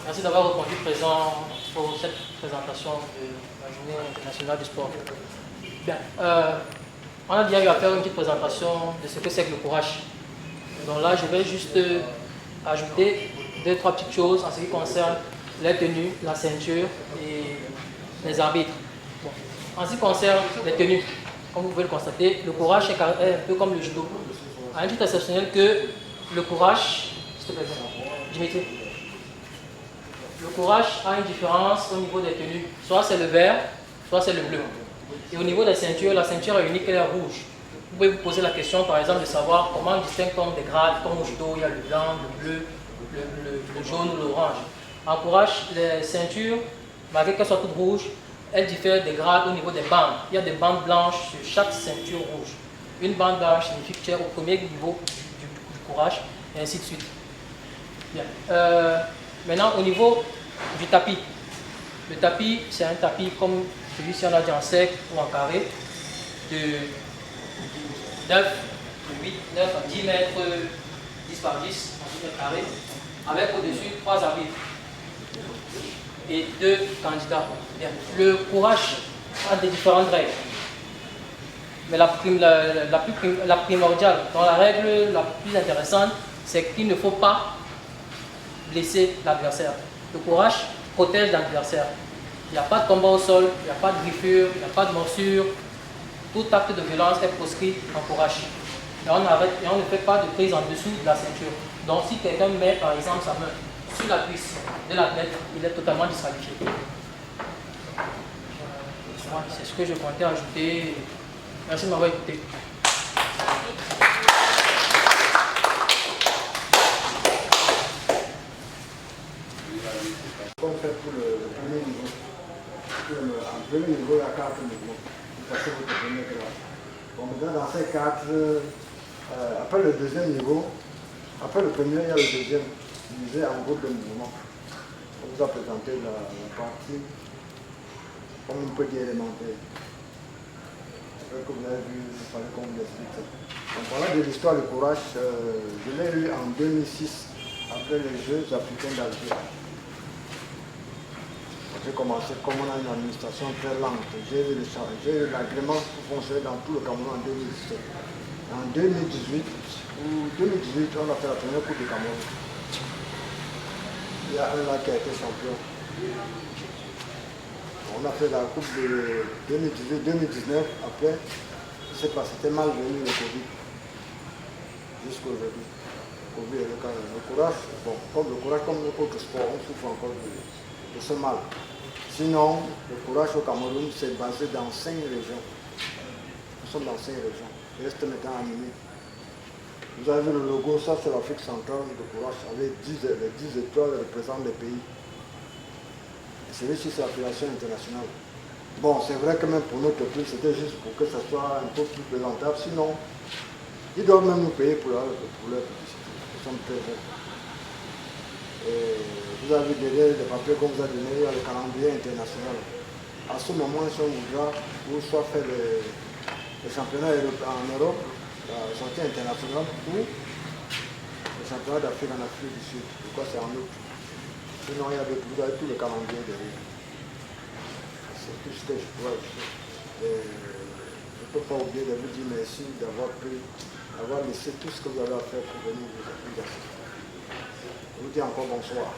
Merci d'avoir répondu présent pour cette présentation de la Journée internationale du sport. Bien, on a déjà eu à faire une petite présentation de ce que c'est que le courage. Donc là, je vais juste ajouter 2-3 petites choses en ce qui concerne les tenues, la ceinture et les arbitres. Bon. En ce qui concerne les tenues, comme vous pouvez le constater, le courage est un peu comme le judo. À un titre exceptionnel que le courage, s'il te plaît, Dimitri, le courage a une différence au niveau des tenues. Soit c'est le vert, soit c'est le bleu. Et au niveau des ceintures, la ceinture est unique, elle est rouge. Vous pouvez vous poser la question, par exemple, de savoir comment on distingue comme des grades, comme au judo, il y a le blanc, le bleu, le jaune ou l'orange. En courage, les ceintures, malgré qu'elles soient toutes rouges, elles diffèrent des grades au niveau des bandes. Il y a des bandes blanches sur chaque ceinture rouge. Une bande blanche signifie que tu es au premier niveau du courage, et ainsi de suite. Bien. Maintenant, au niveau du tapis. Le tapis, c'est un tapis comme celui-ci, on a dit en sec ou en carré, de 9, de 8, 9 à 10 mètres, 10 par 10, en 10 mètres carrés, avec au-dessus 3 arbitres et 2 candidats. Bien. Le courage a des différentes règles. Mais la primordiale, dans la règle la plus intéressante, c'est qu'il ne faut pas blesser l'adversaire. Le courage protège l'adversaire. Il n'y a pas de combat au sol, il n'y a pas de griffure, il n'y a pas de morsure. Tout acte de violence est proscrit en courage. Et on ne fait pas de prise en dessous de la ceinture. Donc si quelqu'un met par exemple sa main sur la cuisse de l'athlète, il est totalement disqualifié. C'est ce que je comptais ajouter. Merci de m'avoir écouté. Comme fait pour le premier niveau. En premier niveau, il y a 4 niveaux. Vous passez votre premier grade. Bon, maintenant, dans ces 4, après le deuxième niveau, après le premier, il y a le deuxième, divisé en groupe de mouvements. On vous a présenté la partie, comme on peut dire, élémentaire. Après que vous avez vu, il fallait qu'on vous explique ça. Donc voilà de l'histoire du courage. Je l'ai eu en 2006, après les Jeux africains d'Alger. J'ai commencé, comme on a une administration très lente, j'ai eu l'agrément pour fonctionner dans tout le Cameroun en 2017. En 2018, on a fait la première Coupe du Cameroun. Il y a un là qui a été champion. On a fait la Coupe de 2018-2019. Après, c'était mal venu le Covid. Jusqu'à aujourd'hui. Le Covid et le courage, bon, comme le courage, comme autre sport, on souffre encore de ce mal. Sinon, le courage au Cameroun, c'est basé dans 5 régions. Nous sommes dans 5 régions. Il reste maintenant animé. Vous avez vu le logo, ça c'est l'Afrique centrale de courage, avec les 10 étoiles représentant les pays. Et celui-ci, c'est l'appellation internationale. Bon, c'est vrai que même pour notre pays, c'était juste pour que ça soit un peu plus présentable. Sinon, ils doivent même nous payer pour leur publicité. Nous sommes très bons. Et vous avez derrière les papiers qu'on vous a donné, il y a le calendrier international. À ce moment, si on voudra, ou soit faire le championnat en Europe, la sortie internationale, ou le championnat d'Afrique en Afrique du Sud. Pourquoi c'est en août? Sinon, vous avez tout le calendrier derrière. C'est tout ce que je pourrais ajouter. Je ne peux pas oublier de vous dire merci d'avoir laissé tout ce que vous avez à faire pour venir vous assister. Je vous dis encore bonsoir.